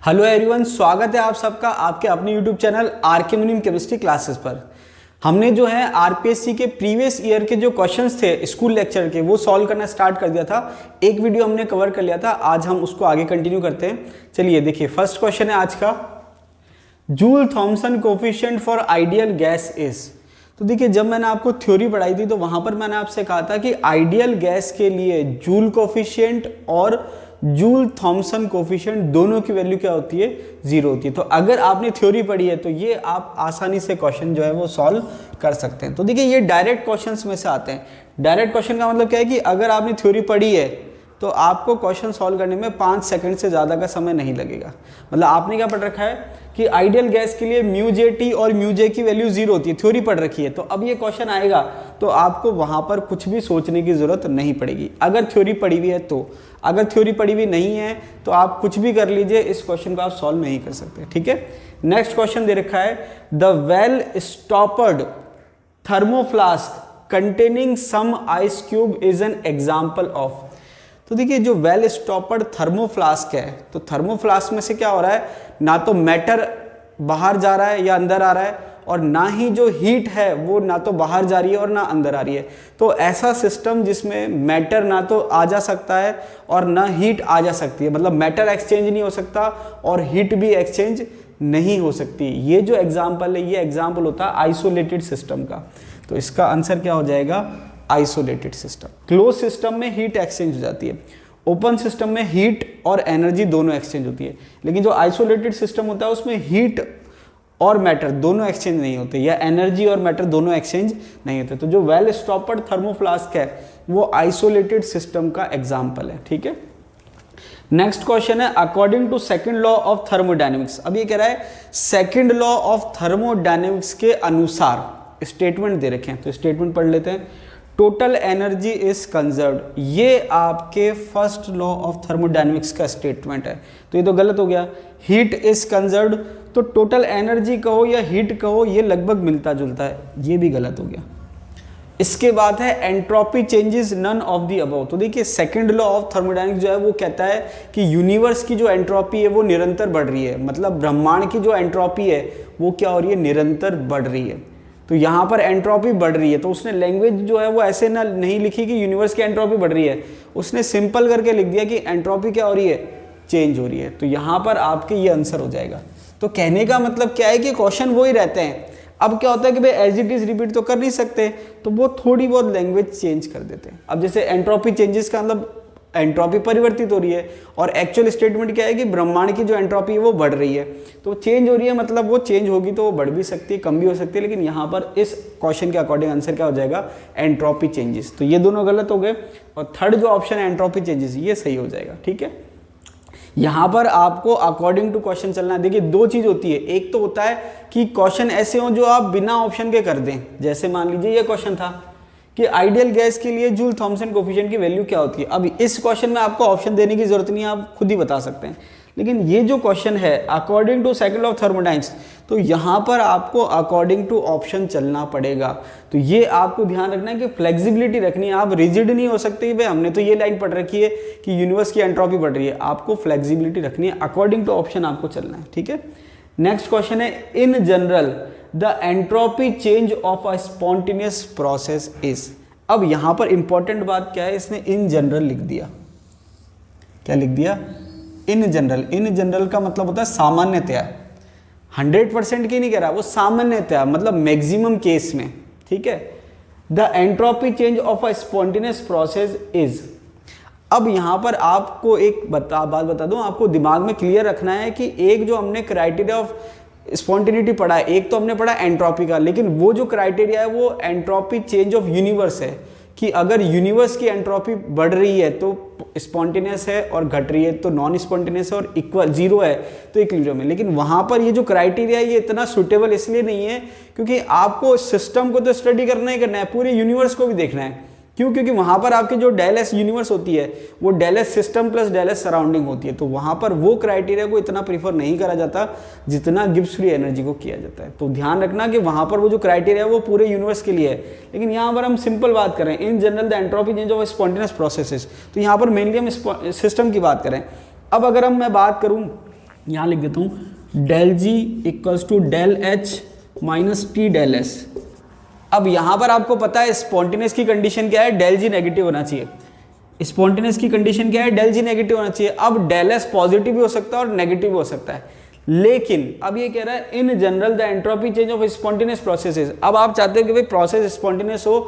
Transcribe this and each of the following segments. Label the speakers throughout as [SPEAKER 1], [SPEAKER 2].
[SPEAKER 1] Hello everyone, स्वागत है आप सबका आपके अपने यूट्यूब चैनल आरके मुनीम केमिस्ट्री क्लासेस पर। हमने जो है आरपीएससी के प्रीवियस ईयर के जो क्वेश्चंस थे स्कूल लेक्चर के वो सॉल्व करना स्टार्ट कर दिया था। एक वीडियो हमने कवर कर लिया था, आज हम उसको आगे कंटिन्यू करते हैं। चलिए देखिए, फर्स्ट क्वेश्चन है आज का, Joule Thomson coefficient for ideal gas is. तो देखिए, जब मैंने आपको थ्योरी पढ़ाई थी तो वहां पर मैंने आपसे कहा था कि आइडियल गैस के लिए जूल कोफिशिएंट और जूल थॉमसन कोफिशिएंट दोनों की वैल्यू क्या होती है, 0 होती है। तो अगर आपने थ्योरी पढ़ी है तो ये आप आसानी से क्वेश्चन जो है वो सॉल्व कर सकते हैं। तो देखिए, ये डायरेक्ट क्वेश्चंस में से आते हैं। डायरेक्ट क्वेश्चन का मतलब क्या है कि अगर आपने थ्योरी पढ़ी है तो आपको क्वेश्चन सॉल्व करने में 5 सेकंड से ज़्यादा का समय नहीं लगेगा। मतलब आपने क्या पढ़ रखा है कि आइडियल गैस के लिए म्यू जे टी और म्यू जे की वैल्यू 0 होती है, थ्योरी पढ़ रखी है। तो अब ये क्वेश्चन आएगा तो आपको वहाँ पर कुछ भी सोचने की ज़रूरत नहीं पड़ेगी, अगर थ्योरी पढ़ी हुई है तो। अगर थ्योरी पढ़ी हुई नहीं है तो आप कुछ भी कर लीजिए, इस क्वेश्चन को आप सॉल्व नहीं कर सकते। ठीक है, नेक्स्ट क्वेश्चन दे रखा है, the well stoppered thermoflask containing some ice cube is an example of. तो देखिए, जो वेल स्टॉपर्ड थर्मोफ्लास्क है, तो थर्मोफ्लास्क में से क्या हो रहा है, ना तो मैटर बाहर जा रहा है या अंदर आ रहा है, और ना ही जो हीट है वो ना तो बाहर जा रही है और ना अंदर आ रही है। तो ऐसा सिस्टम जिसमें मैटर ना तो आ जा सकता है और ना हीट आ जा सकती है, मतलब मैटर एक्सचेंज नहीं हो सकता और हीट भी एक्सचेंज नहीं हो सकती, ये जो एग्जाम्पल है ये एग्जाम्पल होता है आइसोलेटेड सिस्टम का। तो इसका आंसर क्या हो जाएगा, आइसोलेटेड सिस्टम। क्लोज सिस्टम में हीट एक्सचेंज हो जाती है, ओपन सिस्टम में हीट और एनर्जी दोनों एक्सचेंज होती है, लेकिन जो आइसोलेटेड सिस्टम होता है उसमें हीट और मैटर दोनों एक्सचेंज नहीं होते, या एनर्जी और मैटर दोनों एक्सचेंज नहीं होते। तो जो वेल स्टॉपर्ड थर्मोफ्लास्क है वो आइसोलेटेड सिस्टम का एग्जाम्पल है। ठीक है, नेक्स्ट क्वेश्चन है, according to second law of thermodynamics. अब ये कह रहा है सेकंड लॉ ऑफ थर्मोडायनेमिक्स के अनुसार स्टेटमेंट दे रखे हैं, तो स्टेटमेंट पढ़ लेते हैं। टोटल एनर्जी इज कंजर्व्ड, ये आपके फर्स्ट लॉ ऑफ थर्मोडायनेमिक्स का स्टेटमेंट है, तो ये तो गलत हो गया। हीट इज कंजर्व्ड, तो टोटल एनर्जी कहो या हीट कहो ये लगभग मिलता जुलता है, ये भी गलत हो गया। इसके बाद है entropy changes none of the above. तो देखिए, सेकंड लॉ ऑफ थर्मोडायनेमिक्स जो है वो कहता है कि यूनिवर्स की जो एंट्रोपी है वो निरंतर बढ़ रही है, मतलब ब्रह्मांड की जो एंट्रोपी है वो क्या हो रही है, निरंतर बढ़ रही है। तो यहाँ पर एंट्रोपी बढ़ रही है, तो उसने लैंग्वेज जो है वो ऐसे ना नहीं लिखी कि यूनिवर्स की एंट्रोपी बढ़ रही है, उसने सिंपल करके लिख दिया कि एंट्रोपी क्या हो रही है, चेंज हो रही है। तो यहाँ पर आपके ये आंसर हो जाएगा। तो कहने का मतलब क्या है कि क्वेश्चन वो ही रहते हैं। अब क्या होता है कि भाई एज इट इज रिपीट तो कर नहीं सकते, तो वो थोड़ी बहुत लैंग्वेज चेंज कर देते हैं। अब जैसे एंट्रोपी चेंजेस का मतलब एंट्रोपी परिवर्तित हो रही है, और एक्चुअल स्टेटमेंट क्या है कि ब्रह्मांड की जो एंट्रोपी है वो बढ़ रही है। तो चेंज हो रही है मतलब वो चेंज होगी तो वो बढ़ भी सकती है, कम भी हो सकती है, लेकिन यहाँ पर इस क्वेश्चन के अकॉर्डिंग आंसर क्या हो जाएगा, एंट्रोपी चेंजेस। तो ये दोनों गलत हो गए, और थर्ड जो ऑप्शन है एंट्रोपी चेंजेस ये सही हो जाएगा। ठीक है, यहाँ पर आपको अकॉर्डिंग टू क्वेश्चन चलना है। देखिए, दो चीज होती है, एक तो होता है कि क्वेश्चन ऐसे हो जो आप बिना ऑप्शन के कर दें। जैसे मान लीजिए ये क्वेश्चन था कि आइडियल गैस के लिए जूल थॉमसन कोफिशिएंट की वैल्यू क्या होती है। अब इस क्वेश्चन में आपको ऑप्शन देने की जरूरत नहीं है, आप खुद ही बता सकते हैं। लेकिन ये जो क्वेश्चन है according to second law of thermodynamics, तो यहाँ पर आपको अकॉर्डिंग टू ऑप्शन चलना पड़ेगा। तो ये आपको ध्यान रखना है कि फ्लेक्सिबिलिटी रखनी है, आप रिजिड नहीं हो सकते कि भाई हमने तो ये लाइन पढ़ रखी है कि यूनिवर्स की एंट्रोपी बढ़ रही है। आपको फ्लेक्सिबिलिटी रखनी है, अकॉर्डिंग टू ऑप्शन आपको चलना है। ठीक है, नेक्स्ट क्वेश्चन है, in general the entropy change of a spontaneous process is. अब यहां पर इंपॉर्टेंट बात क्या है, इसने इन जनरल लिख दिया। क्या लिख दिया, इन जनरल। इन जनरल का मतलब होता है सामान्यतया, 100% की नहीं कह रहा, वो सामान्यतया मतलब मैक्सिमम केस में। ठीक है, the entropy change of a spontaneous process is. अब यहां पर आपको एक बात बता दूं, आपको दिमाग में क्लियर रखना है कि एक जो हमने क्राइटेरिया ऑफ स्पॉन्टेनिटी पढ़ा है, एक तो हमने पढ़ा एंट्रोपी का, लेकिन वो जो क्राइटेरिया है वो एंट्रोपी चेंज ऑफ यूनिवर्स है, कि अगर यूनिवर्स की एंट्रोपी बढ़ रही है तो स्पॉन्टेनियस है, और घट रही है तो नॉन स्पॉन्टेनियस है, और इक्वल जीरो है तो इक्विलिब्रियम है। लेकिन वहां पर ये जो क्राइटेरिया है ये इतना सुटेबल इसलिए नहीं है क्योंकि आपको सिस्टम को तो स्टडी करना ही करना है, पूरे यूनिवर्स को भी देखना है। क्यों, क्योंकि वहां पर आपकी जो डेल एस यूनिवर्स होती है वो del S system plus del S surrounding होती है। तो वहां पर वो क्राइटेरिया को इतना प्रीफर नहीं करा जाता जितना गिब्स फ्री एनर्जी को किया जाता है। तो ध्यान रखना कि वहां पर वो जो क्राइटेरिया है वो पूरे यूनिवर्स के लिए है, लेकिन यहाँ पर हम सिंपल बात करें, in general the entropy change of spontaneous processes, तो यहाँ पर मेनली हम सिस्टम की बात करें। अब अगर मैं बात करूँ यहाँ लिख देता हूँ del G equals to del H minus T del S. अब यहाँ पर आपको पता है स्पॉन्टेनियस की कंडीशन क्या है, डेल जी नेगेटिव होना चाहिए। स्पॉन्टेनियस की कंडीशन क्या है, डेल जी नेगेटिव होना चाहिए। अब डेल एस पॉजिटिव भी हो सकता है और नेगेटिव भी हो सकता है, लेकिन अब ये कह रहा है in general the entropy change of spontaneous processes. अब आप चाहते हो कि भाई प्रोसेस स्पॉन्टेनियस हो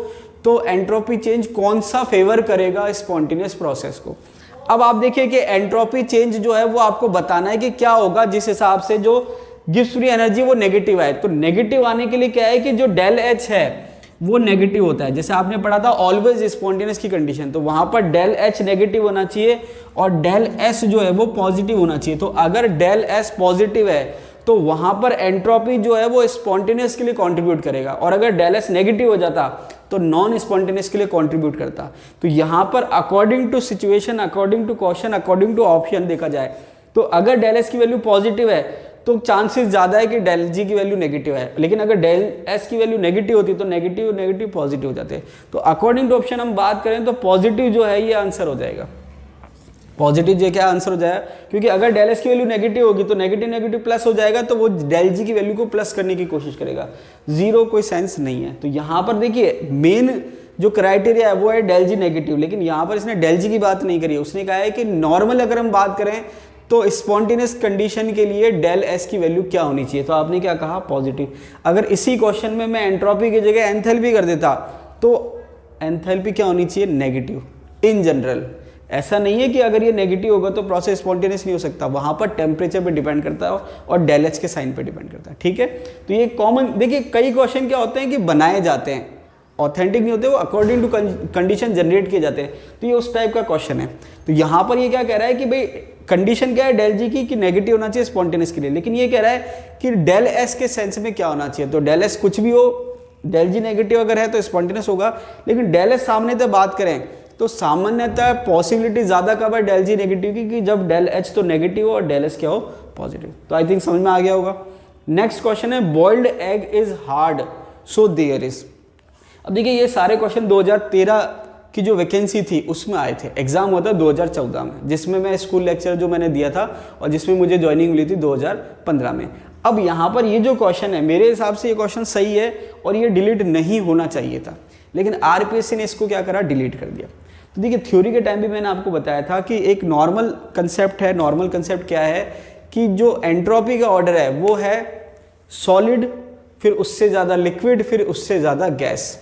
[SPEAKER 1] तो एंट्रोपी चेंज कौन सा फेवर करेगा स्पॉन्टेनियस प्रोसेस को। अब आप देखिए कि एंट्रोपी चेंज जो है वो आपको बताना है कि क्या होगा जिस हिसाब से जो गिब्स फ्री एनर्जी वो नेगेटिव आए। तो नेगेटिव आने के लिए क्या है कि जो डेल एच है वो नेगेटिव होता है। जैसे आपने पढ़ा था ऑलवेज स्पॉन्टेनियस की कंडीशन, तो वहां पर डेल एच नेगेटिव होना चाहिए और डेल एस जो है वो पॉजिटिव होना चाहिए। तो अगर डेल एस पॉजिटिव है तो वहां पर एंट्रोपी जो है वो स्पॉन्टेनियस के लिए कंट्रीब्यूट करेगा, और अगर डेल एस नेगेटिव हो जाता तो नॉन स्पॉन्टेनियस के लिए कंट्रीब्यूट करता। तो यहाँ पर according to situation, according to question, according to option देखा जाए तो अगर डेल एस की वैल्यू पॉजिटिव है तो चांसेस ज्यादा है कि डेल जी की वैल्यू नेगेटिव है, लेकिन अगर डेल एस की वैल्यू नेगेटिव होती तो नेगेटिव नेगेटिव पॉजिटिव हो जाते। तो अकॉर्डिंग टू ऑप्शन हम बात करें तो पॉजिटिव जो है ये आंसर हो जाएगा। पॉजिटिव जो क्या आंसर हो जाएगा, क्योंकि अगर डेल एस की वैल्यू नेगेटिव होगी तो नेगेटिव नेगेटिव प्लस हो जाएगा, तो वो डेल जी की वैल्यू को प्लस करने की कोशिश करेगा। जीरो कोई सेंस नहीं है। तो यहाँ पर देखिए मेन जो क्राइटेरिया है वो है डेल जी नेगेटिव, लेकिन यहाँ पर इसने डेल जी की बात नहीं करी है। उसने कहा है कि नॉर्मल अगर हम बात करें तो स्पॉन्टेनियस कंडीशन के लिए डेल एस की वैल्यू क्या होनी चाहिए, तो आपने क्या कहा पॉजिटिव। अगर इसी क्वेश्चन में मैं एंट्रोपी की जगह एंथैल्पी कर देता तो एंथैल्पी क्या होनी चाहिए, नेगेटिव इन जनरल। ऐसा नहीं है कि अगर ये नेगेटिव होगा तो प्रोसेस स्पॉन्टेनियस नहीं हो सकता, वहां पर टेम्परेचर पे डिपेंड करता है और डेल एच के साइन पे डिपेंड करता है। ठीक है, तो ये कॉमन देखिए कई क्वेश्चन क्या होते हैं कि बनाए जाते हैं, ऑथेंटिक नहीं होते, वो अकॉर्डिंग टू कंडीशन जनरेट किए जाते हैं। तो ये उस टाइप का क्वेश्चन है। तो यहाँ पर ये क्या कह रहा है कि भाई कंडीशन क्या है डेल जी की कि नेगेटिव होना चाहिए स्पॉन्टेनियस के लिए, लेकिन ये कह रहा है कि डेल एस के सेंस में क्या होना चाहिए। तो डेल एस कुछ भी हो, डेल जी नेगेटिव अगर है तो स्पॉन्टेनियस होगा, लेकिन डेल एस सामने से बात करें तो सामान्यतः पॉसिबिलिटी ज्यादा कब है डेल जी नेगेटिव की, कि जब डेल एच तो नेगेटिव हो और डेल एस क्या हो पॉजिटिव। तो आई थिंक समझ में आ गया होगा। नेक्स्ट क्वेश्चन है boiled egg is hard so there is. अब देखिए ये सारे क्वेश्चन 2013 की जो वैकेंसी थी उसमें आए थे। एग्जाम हुआ था 2014 में, जिसमें मैं स्कूल लेक्चर जो मैंने दिया था और जिसमें मुझे ज्वाइनिंग मिली थी 2015 में। अब यहाँ पर ये जो क्वेश्चन है मेरे हिसाब से ये क्वेश्चन सही है और ये डिलीट नहीं होना चाहिए था, लेकिन आरपीएससी ने इसको क्या करा, डिलीट कर दिया। तो देखिए थ्योरी के टाइम भी मैंने आपको बताया था कि एक नॉर्मल कंसेप्ट है। नॉर्मल कंसेप्ट क्या है कि जो एंट्रोपी का ऑर्डर है वो है सॉलिड, फिर उससे ज़्यादा लिक्विड, फिर उससे ज़्यादा गैस।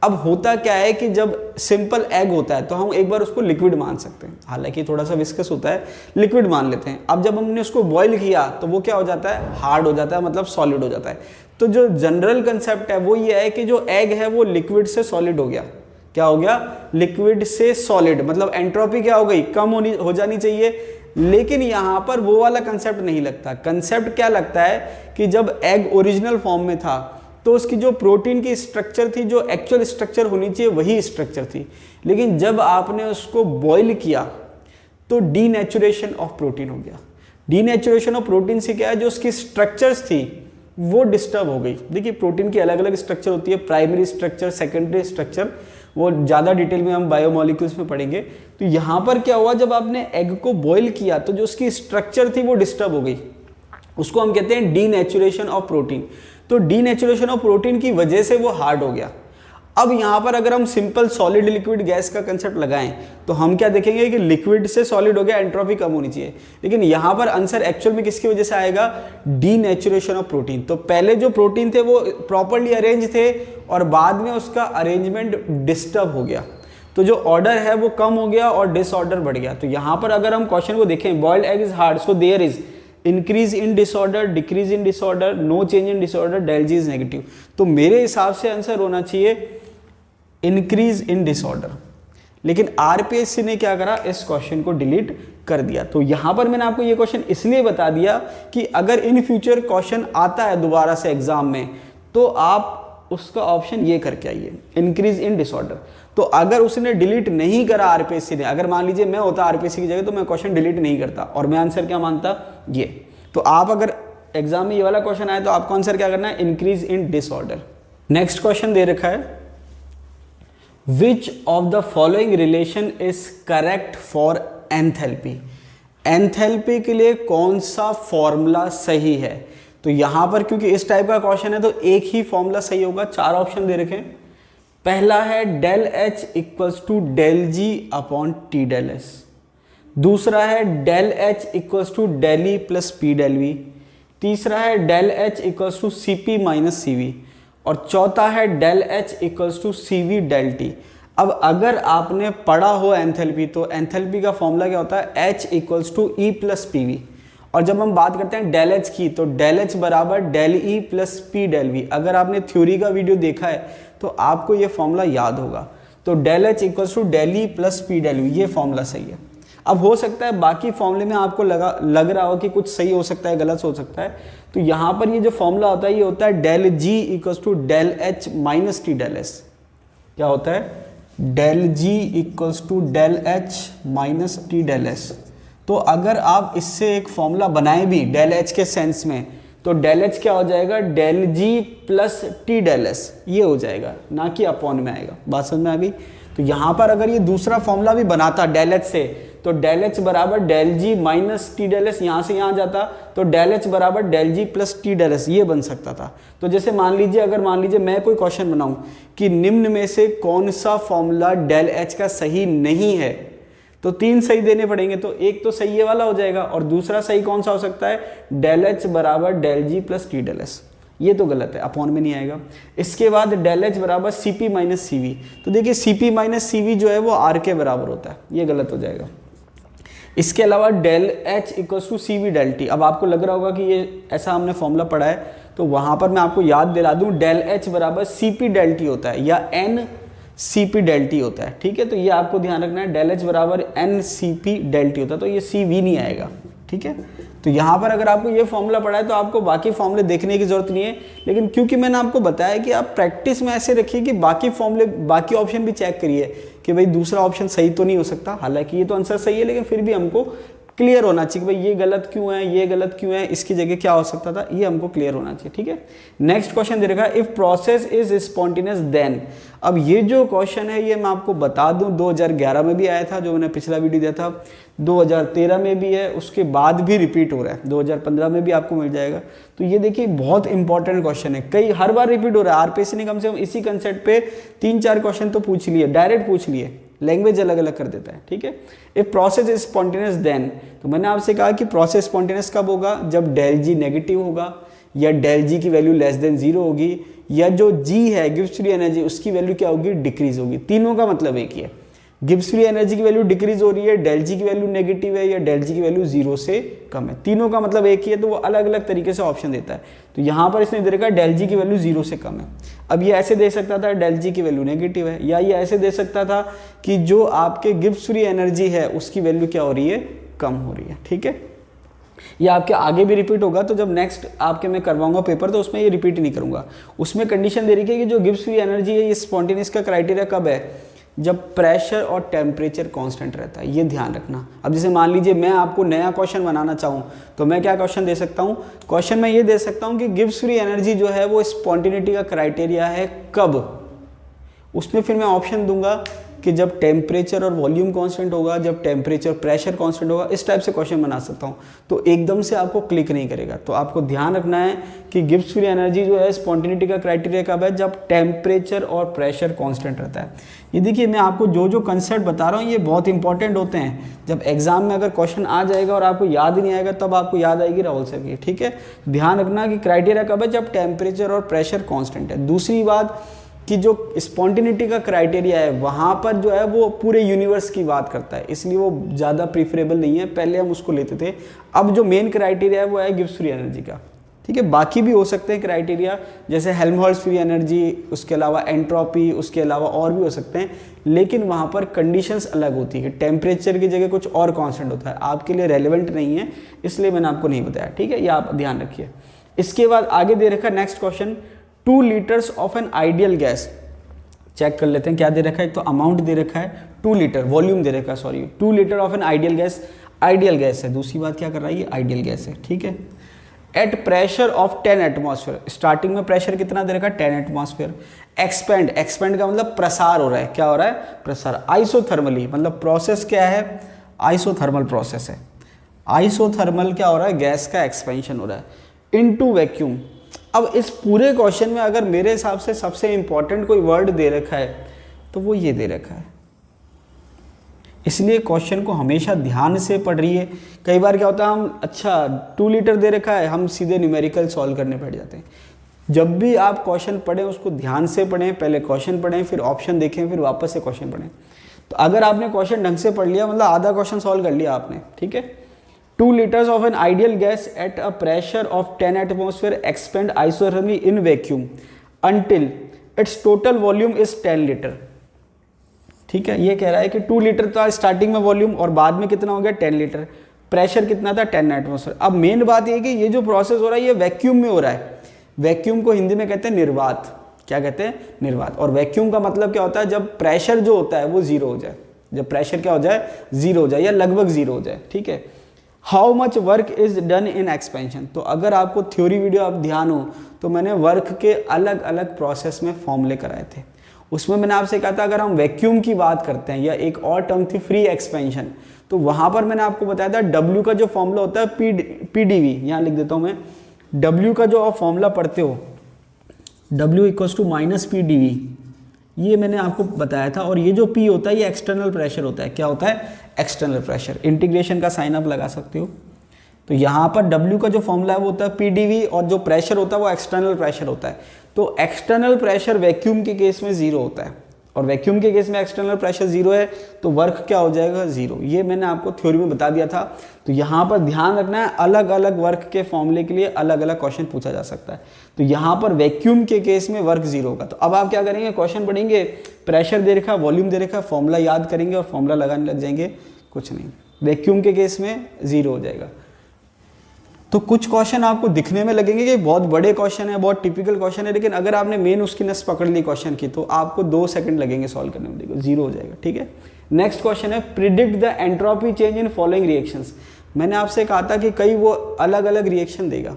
[SPEAKER 1] अब होता क्या है कि जब सिंपल एग होता है तो हम एक बार उसको लिक्विड मान सकते हैं, हालांकि थोड़ा सा विस्कस होता है, लिक्विड मान लेते हैं। अब जब हमने उसको बॉईल किया तो वो क्या हो जाता है, हार्ड हो जाता है, मतलब सॉलिड हो जाता है। तो जो जनरल कंसेप्ट है वो ये है कि जो एग है वो लिक्विड से सॉलिड हो गया। क्या हो गया, लिक्विड से सॉलिड, मतलब एंट्रोपी क्या हो गई, कम हो जानी चाहिए। लेकिन यहाँ पर वो वाला कंसेप्ट नहीं लगता। कंसेप्ट क्या लगता है कि जब एग ओरिजिनल फॉर्म में था तो उसकी जो प्रोटीन की स्ट्रक्चर थी, जो एक्चुअल स्ट्रक्चर होनी चाहिए वही स्ट्रक्चर थी, लेकिन जब आपने उसको बॉईल किया तो डीनेचुरेशन ऑफ प्रोटीन हो गया। डीनेचुरेशन ऑफ प्रोटीन से क्या है, जो उसकी स्ट्रक्चर्स थी वो डिस्टर्ब हो गई। देखिए प्रोटीन की अलग अलग स्ट्रक्चर होती है, प्राइमरी स्ट्रक्चर, सेकेंडरी स्ट्रक्चर, वो ज़्यादा डिटेल में हम बायोमोलिक्यूल्स में पढ़ेंगे। तो यहाँ पर क्या हुआ, जब आपने एग को बॉईल किया तो जो उसकी स्ट्रक्चर थी वो डिस्टर्ब हो गई, उसको हम कहते हैं डीनेचुरेशन ऑफ प्रोटीन। तो डीनेचुरेशन ऑफ प्रोटीन की वजह से वो हार्ड हो गया। अब यहाँ पर अगर हम सिंपल सॉलिड लिक्विड गैस का कंसेप्ट लगाएं तो हम क्या देखेंगे कि लिक्विड से सॉलिड हो गया, एंट्रोपी कम होनी चाहिए, लेकिन यहाँ पर आंसर एक्चुअल में किसकी वजह से आएगा, डीनेचुरेशन ऑफ प्रोटीन। तो पहले जो प्रोटीन थे वो प्रॉपर्ली अरेंज थे और बाद में उसका अरेंजमेंट डिस्टर्ब हो गया, तो जो ऑर्डर है वो कम हो गया और डिसऑर्डर बढ़ गया। तो यहाँ पर अगर हम क्वेश्चन को देखें, boiled egg is hard so there is increase in disorder, decrease in disorder, no change in disorder, del G is negative. तो मेरे हिसाब से आंसर होना चाहिए इंक्रीज इन डिसऑर्डर, लेकिन आरपीएससी ने क्या करा, इस क्वेश्चन को डिलीट कर दिया। तो यहां पर मैंने आपको ये क्वेश्चन इसलिए बता दिया कि अगर इन फ्यूचर क्वेश्चन आता है दोबारा से एग्जाम में तो आप उसका ऑप्शन ये करके आइए, इंक्रीज इन डिसऑर्डर। तो अगर उसने डिलीट नहीं करा आरपीएससी ने, अगर मान लीजिए मैं होता आरपीएससी की जगह तो मैं क्वेश्चन डिलीट नहीं करता और मैं आंसर क्या मानता, ये। तो आप अगर एग्जाम में ये वाला क्वेश्चन आए तो आपको आंसर क्या करना है, increase in disorder. Next question दे रखा है, which of the following relation is correct for enthalpy. Enthalpy के लिए कौन सा फॉर्मूला सही है? तो यहाँ पर क्योंकि इस टाइप का क्वेश्चन है तो एक ही फॉर्मूला सही होगा। 4 ऑप्शन दे रखे हैं। पहला है del H equals to del G upon T del S. दूसरा है del H equals to del E plus P del V. तीसरा है del H equals to C P minus C V. और चौथा है del H equals to C V del T. अब अगर आपने पढ़ा हो एंथैल्पी तो एंथैल्पी का फॉर्मूला क्या होता है? H equals to E plus P V. और जब हम बात करते हैं डेल एच की तो डेल एच बराबर del E plus P del V. अगर आपने थ्योरी का वीडियो देखा है तो आपको ये फॉर्मूला याद होगा। तो del H equals to del E plus P del V, ये फॉर्मूला सही है। अब हो सकता है बाकी फॉर्मूले में आपको लग रहा हो कि कुछ सही हो सकता है, गलत हो सकता है। तो यहाँ पर ये जो फॉर्मूला होता है ये होता है del G equals to del H minus T del S. क्या होता है? Del G equals to del H minus T del S. तो अगर आप इससे एक फॉर्मूला बनाए भी डेल एच के सेंस में तो डेल एच क्या हो जाएगा? डेल जी प्लस टी डेल एस, ये हो जाएगा, ना कि अपॉन में आएगा। बात समझ में आ गई? तो यहाँ पर अगर ये दूसरा फॉर्मूला भी बनाता डेल एच से तो डेल एच बराबर डेल जी माइनस टी डेल एस, यहाँ से यहाँ जाता तो डेल एच बराबर डेल जी प्लस टी डेल एस, ये बन सकता था। तो जैसे मान लीजिए, अगर मान लीजिए मैं कोई क्वेश्चन बनाऊं कि निम्न में से कौन सा फॉर्मूला डेल एच का सही नहीं है, तो 3 सही देने पड़ेंगे। तो एक तो सही ये वाला हो जाएगा और दूसरा सही कौन सा हो सकता है? डेल एच बराबर डेल जी प्लस टी डेल एस, ये तो गलत है, अपॉन में नहीं आएगा। इसके बाद डेल एच बराबर C P minus C V. तो देखिए C P minus C V जो है वो आर के बराबर होता है, ये गलत हो जाएगा। इसके अलावा del H equals to C V del T. अब आपको लग रहा होगा कि ये ऐसा हमने फॉर्मूला पढ़ा है, तो वहाँ पर मैं आपको याद दिला दूँ, डेल एच बराबर सी पी डेल टी होता है या N C P del T होता है। ठीक है, तो ये आपको ध्यान रखना है, डेल एच बराबर N C P del T होता है, तो ये सी वी नहीं आएगा। ठीक है, तो यहाँ पर अगर आपको ये फॉर्मूला पढ़ा है तो आपको बाकी फॉर्मूले देखने की जरूरत नहीं है। लेकिन क्योंकि मैंने आपको बताया कि आप प्रैक्टिस में ऐसे रखिए कि बाकी फॉर्मूले, बाकी ऑप्शन भी चेक करिए कि भाई दूसरा ऑप्शन सही तो नहीं हो सकता। हालांकि ये तो आंसर सही है लेकिन फिर भी हमको क्लियर होना चाहिए कि भाई ये गलत क्यों है, ये गलत क्यों है, इसकी जगह क्या हो सकता था, ये हमको क्लियर होना चाहिए। ठीक है, नेक्स्ट क्वेश्चन दे रखा है, if process is spontaneous then. अब ये जो क्वेश्चन है ये मैं आपको बता दूं 2011 में भी आया था, जो मैंने पिछला वीडियो दिया था, 2013 में भी है, उसके बाद भी रिपीट हो रहा है, 2015 में भी आपको मिल जाएगा। तो ये देखिए बहुत इंपॉर्टेंट क्वेश्चन है, कई हर बार रिपीट हो रहा है। आरपीएससी ने कम से कम इसी कंसेप्ट पे 3-4 क्वेश्चन तो पूछ लिए, डायरेक्ट पूछ लिए, लैंग्वेज अलग अलग कर देता है। ठीक है, if process is spontaneous then, तो मैंने आपसे कहा कि प्रोसेस स्पॉन्टेनियस कब होगा? जब डेल जी नेगेटिव होगा, या डेल जी की वैल्यू लेस देन 0 होगी, या जो जी है गिब्स फ्री एनर्जी उसकी वैल्यू क्या होगी? डिक्रीज होगी। तीनों का मतलब एक ही है, गिब्स फ्री एनर्जी की वैल्यू डिक्रीज हो रही है, डेल जी की वैल्यू नेगेटिव है, या डेल जी की वैल्यू 0 से कम है, तीनों का मतलब एक ही है। तो वो अलग अलग तरीके से ऑप्शन देता है। तो यहाँ पर इसने दे रखा है डेल जी की वैल्यू 0 से कम है। अब ये ऐसे दे सकता था डेल जी की वैल्यू नेगेटिव है, या ये ऐसे दे सकता था कि जो आपके गिब्स फ्री एनर्जी है उसकी वैल्यू क्या हो रही है? कम हो रही है। ठीक है, ये आपके आगे भी रिपीट होगा, तो जब नेक्स्ट आपके मैं करवाऊंगा पेपर तो उसमें ये रिपीट नहीं करूंगा। उसमें कंडीशन दे रही है कि जो गिब्स फ्री एनर्जी है ये स्पॉन्टेनियस का क्राइटेरिया कब है? जब प्रेशर और टेम्परेचर कांस्टेंट रहता है, ये ध्यान रखना। अब जैसे मान लीजिए मैं आपको नया क्वेश्चन बनाना चाहूँ तो मैं क्या क्वेश्चन दे सकता हूँ? क्वेश्चन में ये दे सकता हूँ कि गिब्स फ्री एनर्जी जो है वो स्पॉन्टेनिटी का क्राइटेरिया है कब? उसमें फिर मैं ऑप्शन दूंगा कि जब टेम्परेचर और वॉल्यूम कांस्टेंट होगा, जब टेम्परेचर प्रेशर कांस्टेंट होगा, इस टाइप से क्वेश्चन बना सकता हूँ। तो एकदम से आपको क्लिक नहीं करेगा। तो आपको ध्यान रखना है कि गिब्स फ्री एनर्जी जो है स्पॉन्टेनिटी का क्राइटेरिया कब है? जब टेम्परेचर और प्रेशर कांस्टेंट रहता है। ये देखिए मैं आपको जो जो कंसेप्ट बता रहा हूँ ये बहुत इंपॉर्टेंट होते हैं। जब एग्जाम में अगर क्वेश्चन आ जाएगा और आपको याद ही नहीं आएगा तब आपको याद आएगी राहुल सर की। ठीक है, ध्यान रखना कि क्राइटेरिया कब है? जब टेम्परेचर और प्रेशर कॉन्स्टेंट है। दूसरी बात कि जो स्पॉन्टेनिटी का क्राइटेरिया है वहाँ पर जो है वो पूरे यूनिवर्स की बात करता है, इसलिए वो ज़्यादा प्रीफरेबल नहीं है। पहले हम उसको लेते थे, अब जो मेन क्राइटेरिया है वो है गिब्स फ्री एनर्जी का। ठीक है, बाकी भी हो सकते हैं क्राइटेरिया, जैसे हेल्महोल्ट्ज फ्री एनर्जी, उसके अलावा एंट्रोपी, उसके अलावा और भी हो सकते हैं, लेकिन वहाँ पर कंडीशंस अलग होती है। टेम्परेचर की जगह कुछ और कांस्टेंट होता है, आपके लिए रेलिवेंट नहीं है, इसलिए मैंने आपको नहीं बताया। ठीक है, ये आप ध्यान रखिए। इसके बाद आगे दे रखा है next question, 2 litres of an ideal gas. Check कर लेते हैं क्या दे रखा है। तो अमाउंट दे रखा है 2 लीटर, वॉल्यूम दे रखा है, sorry 2 litre of an ideal gas. Ideal gas है, दूसरी बात क्या कर रहा है, ये आइडियल गैस है। ठीक है, at pressure of 10 atmosphere, starting में प्रेशर कितना दे रखा है? 10 एटमॉस्फेयर। एक्सपेंड, एक्सपेंड का मतलब प्रसार हो रहा है, क्या हो रहा है? प्रसार। आइसोथर्मली, मतलब प्रोसेस क्या है? आइसोथर्मल प्रोसेस है। आइसोथर्मल क्या हो रहा है, गैस का एक्सपेंशन हो रहा है इनटू वैक्यूम। अब इस पूरे क्वेश्चन में अगर मेरे हिसाब से सबसे इंपॉर्टेंट कोई वर्ड दे रखा है तो वो ये दे रखा है, इसलिए क्वेश्चन को हमेशा ध्यान से पढ़ रही है। कई बार क्या होता है, हम अच्छा 2 लीटर दे रखा है, हम सीधे न्यूमेरिकल सॉल्व करने बैठ जाते हैं। जब भी आप क्वेश्चन पढ़ें उसको ध्यान से पढ़ें, पहले क्वेश्चन पढ़ें, फिर ऑप्शन देखें, फिर वापस से क्वेश्चन पढ़ें। तो अगर आपने क्वेश्चन ढंग से पढ़ लिया मतलब आधा क्वेश्चन सॉल्व कर लिया आपने, ठीक है। 2 liters of an ideal gas at a pressure of 10 atmosphere expand isothermally in vacuum until its total volume is 10 litre. ठीक है, ये कह रहा है कि 2 लीटर था स्टार्टिंग में वॉल्यूम और बाद में कितना हो गया 10 लीटर, प्रेशर कितना था 10 एटमॉस्फेयर। अब मेन बात ये है कि ये जो प्रोसेस हो रहा है ये वैक्यूम में हो रहा है। वैक्यूम को हिंदी में कहते हैं निर्वात। क्या कहते हैं, निर्वात। और वैक्यूम का मतलब क्या होता है, जब प्रेशर जो होता है वो जीरो हो जाए, जब प्रेशर क्या हो जाए, जीरो हो जाए या लगभग जीरो हो जाए। ठीक है, how much work is done in expansion. तो अगर आपको थ्योरी वीडियो आप ध्यान हो तो मैंने वर्क के अलग अलग प्रोसेस में फॉर्मूले कराए थे। उसमें मैंने आपसे कहा था अगर हम वैक्यूम की बात करते हैं या एक और टर्म थी फ्री एक्सपेंशन, तो वहां पर मैंने आपको बताया था W का जो फॉर्मूला होता है PdV, यहाँ लिख देता हूं मैं, W का जो आप फॉर्मूला पढ़ते हो W equals to minus PdV, ये मैंने आपको बताया था। और ये जो P होता है ये एक्सटर्नल प्रेशर होता है। क्या होता है, एक्सटर्नल प्रेशर। इंटीग्रेशन का साइन आप लगा सकते हो। तो यहाँ पर W का जो फॉर्मूला है वो होता है PdV और जो प्रेशर होता है वो एक्सटर्नल प्रेशर होता है। तो एक्सटर्नल प्रेशर वैक्यूम के केस में जीरो होता है और वैक्यूम के केस में एक्सटर्नल प्रेशर जीरो है तो वर्क क्या हो जाएगा, जीरो। ये मैंने आपको थ्योरी में बता दिया था। तो यहाँ पर ध्यान रखना है, अलग अलग वर्क के फॉर्मूले के लिए अलग अलग क्वेश्चन पूछा जा सकता है। तो यहाँ पर वैक्यूम के केस में वर्क जीरो होगा। तो अब आप क्या करेंगे, क्वेश्चन पढ़ेंगे, प्रेशर दे रखा, वॉल्यूम दे रखा, फॉर्मूला याद करेंगे और फॉर्मूला लगाने लग जाएंगे, कुछ नहीं। वैक्यूम के केस में जीरो हो जाएगा। तो कुछ क्वेश्चन आपको दिखने में लगेंगे कि बहुत बड़े क्वेश्चन है, बहुत टिपिकल क्वेश्चन है, लेकिन अगर आपने मेन उसकी नस पकड़ ली क्वेश्चन की तो आपको 2 सेकंड लगेंगे सॉल्व करने में, देखो जीरो हो जाएगा। ठीक है, नेक्स्ट क्वेश्चन है predict the entropy change in following reactions. मैंने आपसे कहा था कि कई वो अलग अलग रिएक्शन देगा,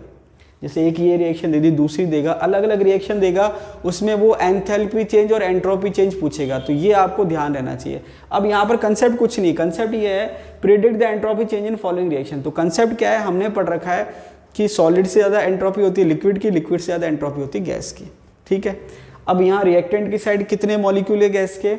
[SPEAKER 1] जैसे एक ये रिएक्शन दे दी, दूसरी देगा, अलग अलग रिएक्शन देगा, उसमें वो एंथैल्पी चेंज और एंट्रोपी चेंज पूछेगा। तो ये आपको ध्यान रहना चाहिए। अब यहाँ पर कंसेप्ट कुछ नहीं, कंसेप्ट ये है predict the entropy change in following reaction. तो कंसेप्ट क्या है, हमने पढ़ रखा है कि सॉलिड से ज़्यादा एंट्रोपी होती है लिक्विड की, लिक्विड से ज़्यादा एंट्रोपी होती है गैस की। ठीक है, अब यहाँ रिएक्टेंट की साइड कितने मॉलिक्यूल है गैस के,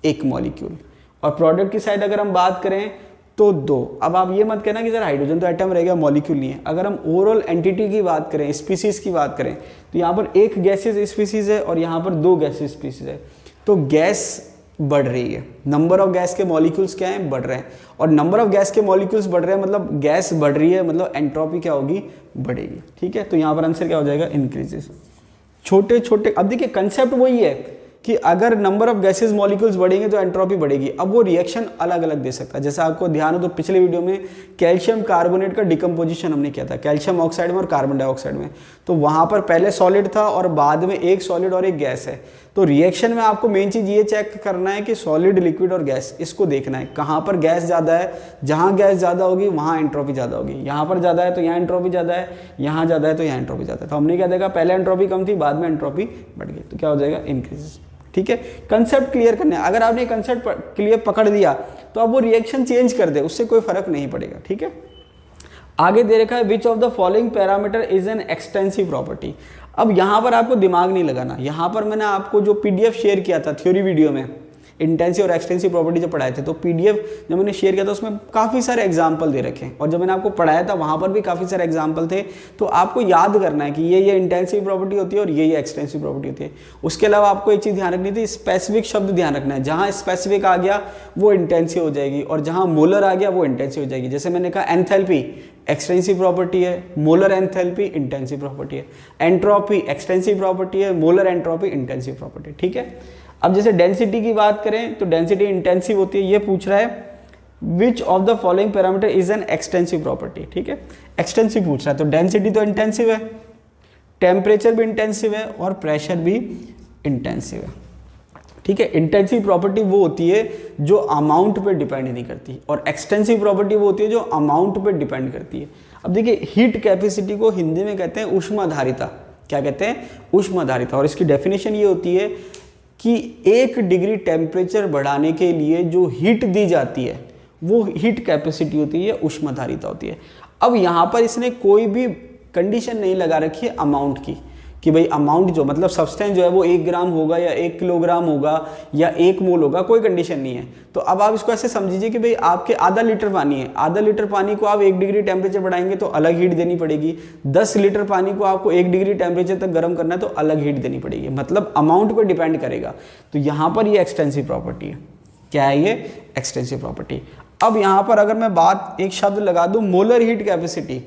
[SPEAKER 1] 1 मॉलिक्यूल, और प्रोडक्ट की साइड अगर हम बात करें तो 2। अब आप ये मत कहना कि सर हाइड्रोजन तो एटम रहेगा, मॉलिक्यूल नहीं है। अगर हम ओवरऑल एंटिटी की बात करें, स्पीसीज की बात करें, तो यहाँ पर 1 गैसेस स्पीसीज है और यहाँ पर 2 गैसेस स्पीसीज है। तो गैस बढ़ रही है, नंबर ऑफ गैस के मॉलिक्यूल्स क्या हैं, बढ़ रहे हैं। और नंबर ऑफ गैस के मॉलिक्यूल्स बढ़ रहे हैं मतलब गैस बढ़ रही है, मतलब एंट्रोपी क्या होगी, बढ़ेगी। ठीक है, तो यहाँ पर आंसर क्या हो जाएगा, इंक्रीजेस। छोटे छोटे, अब देखिए कंसेप्ट वही है कि अगर नंबर ऑफ गैसेस मॉलिक्यूल्स बढ़ेंगे तो एंट्रोपी बढ़ेगी। अब वो रिएक्शन अलग अलग दे सकता है। जैसे आपको ध्यान हो तो पिछले वीडियो में कैल्शियम कार्बोनेट का डिकम्पोजिशन हमने किया था, कैल्शियम ऑक्साइड में और कार्बन डाइऑक्साइड में। तो वहाँ पर पहले सॉलिड था और बाद में एक सॉलिड और एक गैस है। तो रिएक्शन में आपको मेन चीज़ ये चेक करना है कि सॉलिड, लिक्विड और गैस, इसको देखना है कहाँ पर गैस ज़्यादा है। जहाँ गैस ज़्यादा होगी वहाँ एंट्रोपी ज़्यादा होगी। यहाँ पर ज़्यादा है तो यहाँ एंट्रोपी ज़्यादा है, यहाँ ज़्यादा है तो यहाँ एंट्रोपी ज़्यादा है। तो हमने क्या देखा, पहले एंट्रोपी कम थी, बाद में एंट्रोपी बढ़ गई, तो क्या हो जाएगा, इंक्रीज। ठीक है, कंसेप्ट क्लियर करना है। अगर आपने कंसेप्ट क्लियर पकड़ लिया तो अब वो रिएक्शन चेंज कर दे, उससे कोई फर्क नहीं पड़ेगा। ठीक है, आगे दे रखा है which of the following parameter is an extensive property. अब यहाँ पर आपको दिमाग नहीं लगाना। यहाँ पर मैंने आपको जो PDF शेयर किया था थ्योरी वीडियो में, इंटेंसिव और एक्सटेंसिव प्रॉपर्टी जब पढ़ाए थे, तो PDF जब मैंने शेयर किया था उसमें काफ़ी सारे एग्जाम्पल दे रखे हैं, और जब मैंने आपको पढ़ाया था वहाँ पर भी काफ़ी सारे एग्जाम्पल थे। तो आपको याद करना है कि ये इंटेंसिव प्रॉपर्टी होती है और ये एक्सटेंसिव प्रॉपर्टी होती है। उसके अलावा आपको एक चीज़ ध्यान रखनी थी, स्पेसिफिक शब्द ध्यान रखना है। जहाँ स्पेसिफिक आ गया वो इंटेंसिव हो जाएगी और जहाँ मोलर आ गया वो इंटेंसिव हो जाएगी। जैसे मैंने कहा एंथैल्पी एक्सटेंसिव प्रॉपर्टी है, मोलर एंथैल्पी इंटेंसिव प्रॉपर्टी है, एंट्रोपी एक्सटेंसिव प्रॉपर्टी है, मोलर एंट्रोपी इंटेंसिव प्रॉपर्टी। ठीक है, अब जैसे डेंसिटी की बात करें तो डेंसिटी इंटेंसिव होती है। ये पूछ रहा है which of the following parameter is an extensive property. ठीक है, एक्सटेंसिव पूछ रहा है तो डेंसिटी तो इंटेंसिव है, टेम्परेचर भी इंटेंसिव है और प्रेशर भी इंटेंसिव है। ठीक है, इंटेंसिव प्रॉपर्टी वो होती है जो अमाउंट पे डिपेंड नहीं करती और एक्सटेंसिव प्रॉपर्टी वो होती है जो अमाउंट पे डिपेंड करती है। अब देखिए हीट कैपेसिटी को हिंदी में कहते हैं ऊष्माधारिता। क्या कहते हैं, ऊष्माधारिता। और इसकी डेफिनेशन ये होती है कि 1 डिग्री टेम्परेचर बढ़ाने के लिए जो हीट दी जाती है वो हीट कैपेसिटी होती है, ऊष्माधारिता होती है। अब यहाँ पर इसने कोई भी कंडीशन नहीं लगा रखी है अमाउंट की, कि भाई अमाउंट जो मतलब सब्सटेंस जो है वो 1 ग्राम होगा या 1 किलोग्राम होगा या 1 मोल होगा, कोई कंडीशन नहीं है। तो अब आप इसको ऐसे समझिए कि भाई आपके आधा लीटर पानी है, आधा लीटर पानी को आप 1 डिग्री टेम्परेचर बढ़ाएंगे तो अलग हीट देनी पड़ेगी, 10 लीटर पानी को आपको 1 डिग्री टेम्परेचर तक गर्म करना है तो अलग हीट देनी पड़ेगी, मतलब अमाउंट पर डिपेंड करेगा। तो यहाँ पर ये एक्सटेंसिव प्रॉपर्टी है। क्या है ये? Extensive property. अब यहाँ पर अगर मैं बात एक शब्द लगा दूँ मोलर हीट कैपेसिटी,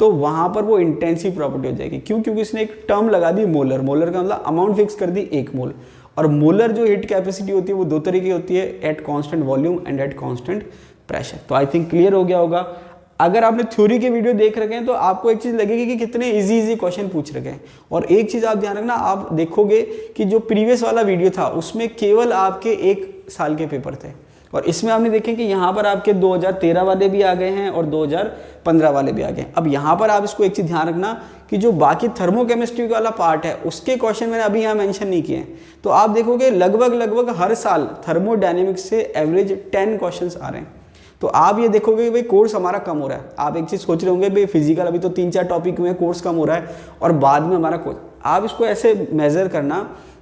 [SPEAKER 1] तो वहां पर वो इंटेंसिव प्रॉपर्टी हो जाएगी। क्यों? क्योंकि इसने एक टर्म लगा दी मोलर। मोलर का मतलब अमाउंट फिक्स कर दी 1 मोल। और मोलर जो हीट कैपेसिटी होती है वो 2 तरीके की होती है, at constant volume and at constant pressure. तो आई थिंक क्लियर हो गया होगा। अगर आपने थ्योरी के वीडियो देख रखे हैं तो आपको एक चीज़ लगेगी कि कितने इजी क्वेश्चन पूछ रखे हैं। और एक चीज़ आप ध्यान रखना, आप देखोगे कि जो प्रीवियस वाला वीडियो था उसमें केवल आपके 1 साल के पेपर थे, और इसमें आपने देखें कि यहाँ पर आपके 2013 वाले भी आ गए हैं और 2015 वाले भी आ गए हैं। अब यहाँ पर आप इसको एक चीज़ ध्यान रखना कि जो बाकी थर्मोकेमिस्ट्री वाला पार्ट है उसके क्वेश्चन मैंने अभी यहाँ मेंशन नहीं किए हैं। तो आप देखोगे लगभग हर साल थर्मोडायनेमिक्स से एवरेज 10 क्वेश्चंस आ रहे हैं। तो आप ये देखोगे कि भाई कोर्स हमारा कम हो रहा है। आप एक चीज़ सोच रहे होंगे भाई फिजिकल अभी तो 3-4 टॉपिक हुए हैं, कोर्स कम हो रहा है और बाद में हमारा कोर्स। आप इसको ऐसे मेज़र करना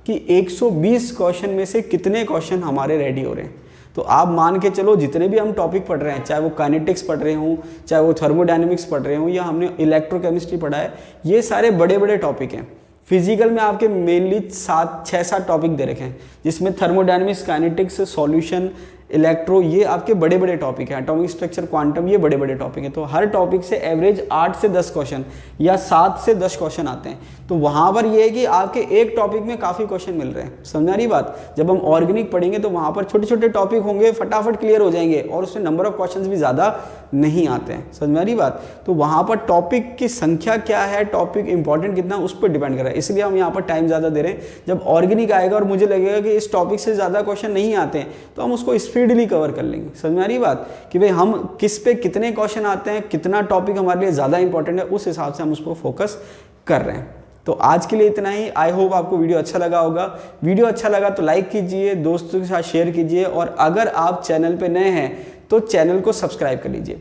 [SPEAKER 1] कि 120 क्वेश्चन में से कितने क्वेश्चन हमारे रेडी हो रहे हैं। तो आप मान के चलो जितने भी हम टॉपिक पढ़ रहे हैं, चाहे वो काइनेटिक्स पढ़ रहे हों, चाहे वो थर्मोडायनेमिक्स पढ़ रहे हों, या हमने इलेक्ट्रोकेमिस्ट्री पढ़ा है, ये सारे बड़े बड़े टॉपिक हैं। फिजिकल में आपके मेनली 6-7 टॉपिक दे रखे हैं, जिसमें थर्मोडायनेमिक्स, काइनेटिक्स, सॉल्यूशन, इलेक्ट्रो, ये आपके बड़े बड़े टॉपिक हैं। एटॉमिक स्ट्रक्चर, क्वांटम, ये बड़े बड़े टॉपिक हैं। तो हर टॉपिक से एवरेज 8 से 10 क्वेश्चन या 7 से 10 क्वेश्चन आते हैं। तो वहाँ पर ये है कि आपके एक टॉपिक में काफ़ी क्वेश्चन मिल रहे हैं। समझ आ रही बात? जब हम ऑर्गेनिक पढ़ेंगे तो वहाँ पर छोटे छोटे टॉपिक होंगे, फटाफट क्लियर हो जाएंगे और उसमें नंबर ऑफ क्वेश्चन भी ज़्यादा नहीं आते हैं। समझ में आ रही बात? तो वहाँ पर टॉपिक की संख्या क्या है, टॉपिक इंपॉर्टेंट कितना, उस पर डिपेंड कर रहा है। इसलिए हम यहाँ पर टाइम ज़्यादा दे रहे हैं। जब ऑर्गेनिक आएगा और मुझे लगेगा कि इस टॉपिक से ज़्यादा क्वेश्चन नहीं आते हैं तो हम उसको स्पीडली कवर कर लेंगे। समझ में आ रही बात? कि भाई हम किस पे कितने क्वेश्चन आते हैं, कितना टॉपिक हमारे लिए ज़्यादा इंपॉर्टेंट है, उस हिसाब से हम उसको फोकस कर रहे हैं। तो आज के लिए इतना ही। आई होप आपको वीडियो अच्छा लगा होगा। वीडियो अच्छा लगा तो लाइक कीजिए, दोस्तों के साथ शेयर कीजिए, और अगर आप चैनल पे नए हैं तो चैनल को सब्सक्राइब कर लीजिए।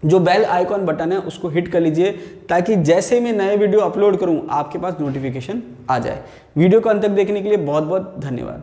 [SPEAKER 1] जो बेल आइकॉन बटन है उसको हिट कर लीजिए, ताकि जैसे मैं नए वीडियो अपलोड करूं आपके पास नोटिफिकेशन आ जाए। वीडियो को अंत तक देखने के लिए बहुत बहुत धन्यवाद।